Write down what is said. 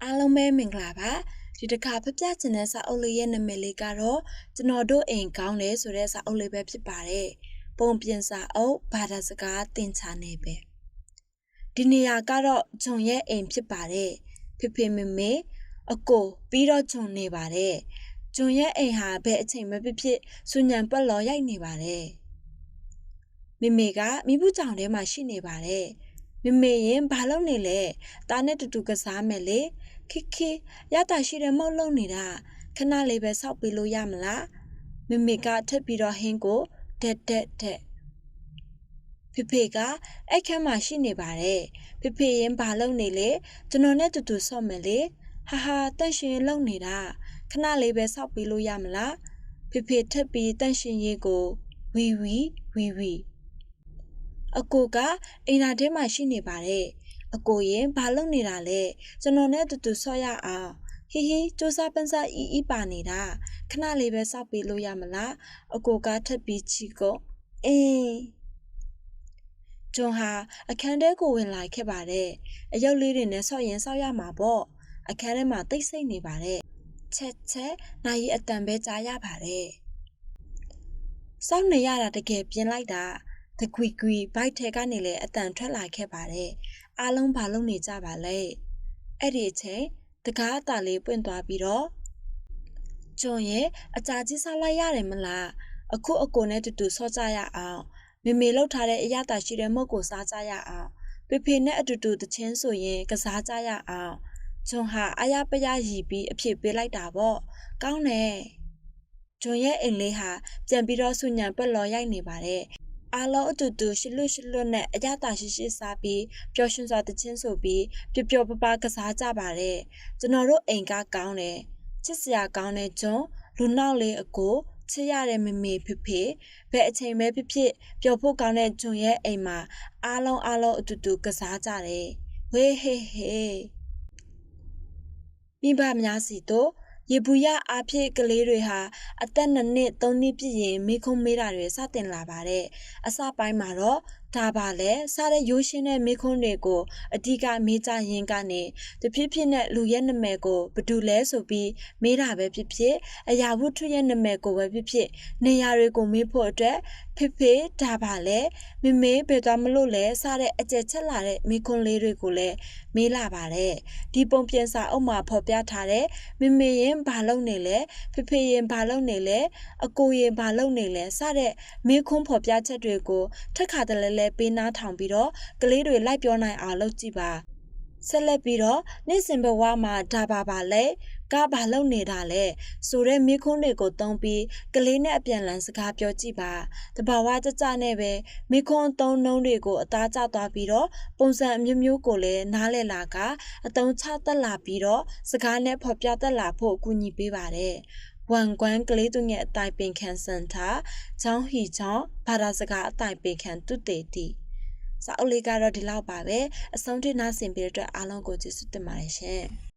အားလုံးပဲမင်္ဂလာပါဒီတစ်ခါဖပြချင်တဲ့စာအုပ်လေးရဲ့နာမည်လေးကတော့ကျွန်တော်တို့အိမ်ကောင်းတယ်ဆိုတဲ့စာအုပ်လေးပဲဖြစ်ပါတယ်ပုံပြင်စာအုပ်ဘာသာစကားသင်ချာနေပဲဒီနေရာကတော့ဂျုံရဲ့အိမ်ဖြစ်ပါတယ်ဖေဖေမေမေအကိုပြီးတော့ဂျုံနေပါတယ်ဂျုံရဲ့အိမ်ဟာဘယ်အချိန်မှဖြစ်စူညံပတ်လော်ရိုက်နေပါတယ်မေမေကမိဘူးကြောင်ထဲမှာရှိနေပါတယ်မေမေရင်ဘာလုပ်နေလဲတားနဲ့တူတူကစားမယ်လေခိရတာရှိတဲ့မုတ်လုံးနေတာခဏလေးပဲစောက်ပေးလို့ရမလားမေမေကထပ်ပြီးတော့ဟင်းကိုတက်ဖေဖေကအဲ့ခန်းမှာရှိနေပါတယ်ဖေဖေရင်ဘာလုပ်နေလဲကျွန်တော်နဲ့တူတူဆော့မယ်လေဟာတန့်ရှင်လုပ်နေတာခဏလေးပဲစောက်ပေးလို့ရမလားဖေဖေထပ်ပြီးတန့်ရှင်ရေးကိုဝီအကိုကအိမ်သာထဲမှာရှိနေပါတယ်အကိုရင်ဘာလုပ်နေတာလဲကျွန်တော်နဲ့တူတူဆော့ရအောင်ဟီစူးစားပန်းစားအီပါနေတာခဏလေးပဲစောက်ပေးလို့ရမလားအကိုကထပ်ပြီးချီကုန်ဂျွန်ဟာအခန်းထဲကိုဝင်လာခဲ့ပါတယ်အယုတ်လေးတွေနဲ့ဆော့ရင်ဆောက်ရမှာပေါ့အခန်းထဲမှာတိတ်ဆိတ်နေပါတယ်ချက်နိုင်အတန်ပဲကြားရပါတယ်စောက်နေရတာတကယ်ပြင်းလိုက်တာတကွီဘိုက်ထဲကနေလည်းအတန်ထွက်လာခဲ့ပါတယ်အားလုံးဘာလုပ်နေကြပါလဲအဲ့ဒီအချိန်တကားအတာလေးပွင့်သွားပြီးတော့ဂျွန်ရဲ့အကြာကြီးစားလိုက်ရတယ်မလားအခုအကိုနဲ့တူတူဆော့ကြရအောင်မေလှုပ်ထားတဲ့အရသာရှိတဲ့မုတ်ကိုစားကြရအောင်ဖေနဲ့အတူတူတချင်းဆိုရင်ကစားကြရအောင်ဂျွန်ဟာအယပယရီပြီးအဖြစ်ပေးလိုက်တာပေါ့ကောင်းတယ်ဂျွန်ရဲ့အိမ်လေးဟာပြန်ပြီးတော့ဆူညံပက်လော်ရိုက်နေပါတယ်အားလုံးအတူတူရှလွတ်နဲ့အရသာရှိစားပြီးပျော်ရွှင်စွာတချင်းဆိုပြီးပျော်ပကစားကြပါတယ်ကျွန်တော်တို့အိမ်ကကောင်းတယ်ချစ်စရာကောင်းတဲ့ဂျွန်လူနောက်လေးအကိုချစ်ရတဲ့မေဖေဘယ်အချိန်ပဲဖြစ်ပျော်ဖို့ကောင်းတဲ့ဂျွန်ရဲ့အိမ်မှာအားလုံးအတူတူကစားကြတယ်ဝေးဟေမိဘများစီတို့ရေဘူးရအားဖြင့်ကလေးတွေဟာအသက်2နှစ်3နှစ်ပြည့်ရင်မိခုံးမေးတာတွေစတင်လာပါတယ်အစပိုင်းမှာတော့ဒါပါလဲစားတဲ့ရိုးရှင်းတဲ့မိခုံးတွေကိုအဓိကမေးကြရင်းကနေတဖြည်းဖြည်းနဲ့လူရဲ့နာမည်ကိုဘယ်သူလဲဆိုပြီးမေးတာပဲဖြစ်အရာဝတ္ထုရဲ့နာမည်ကိုပဲဖြစ်နေရာတွေကိုမေးဖို့အတွက်ဖေဒါပါလဲမေဘယ်သွားမလို့လဲစားတဲ့အကျက်ချက်လာတဲ့မိခုံးလေးတွေကိုလည်းမေးလာပါတယ်ဒီပုံပြင်စာအုပ်မှာဖော်ပြထားတဲ့မေရင်ဘာလုပ်နေလဲဖေရင်ဘာလုပ်နေလဲအကိုရင်ဘာလုပ်နေလဲစတဲ့မေခွန်းဖော်ပြချက်တွေကိုထက်ခါတလဲပေးနားထောင်ပြီးတော့ကလေးတွေလိုက်ပြောနိုင်အောင်လုပ်ကြည့်ပါဆက်လက်ပြီးတော့နေ့စဉ်ဘဝမှာဒါပါလဲကဘာလုပ်နေတာလဲဆိုတဲ့မိခွန်းတွေကိုသုံးပြီးကလေးနဲ့အပြန်လန်စကားပြောကြည့်ပါတဘာဝကြနဲ့ပဲမိခွန်းသုံးနှုံးတွေကိုအသားကျသွားပြီးတော့ပုံစံအမျိုးကိုလည်းနားလည်လာကအတုံးချတက်လာပြီးတော့စကားနဲ့ဖော်ပြတက်လာဖို့အကူအညီပေးပါတယ်ဝန်ကွမ်းကလေးသူငယ်အတိုင်ပင်ခံစင်တာချောင်းဟီချောင်းဘာသာစကားအတိုင်ပင်ခံတုတေတီစာအုပ်လေးကတော့ဒီလောက်ပါပဲအဆုံးထိနားဆင်ပေးတဲ့အတွက်အားလုံးကိုကျေးဇူးတင်ပါတယ်ရှင်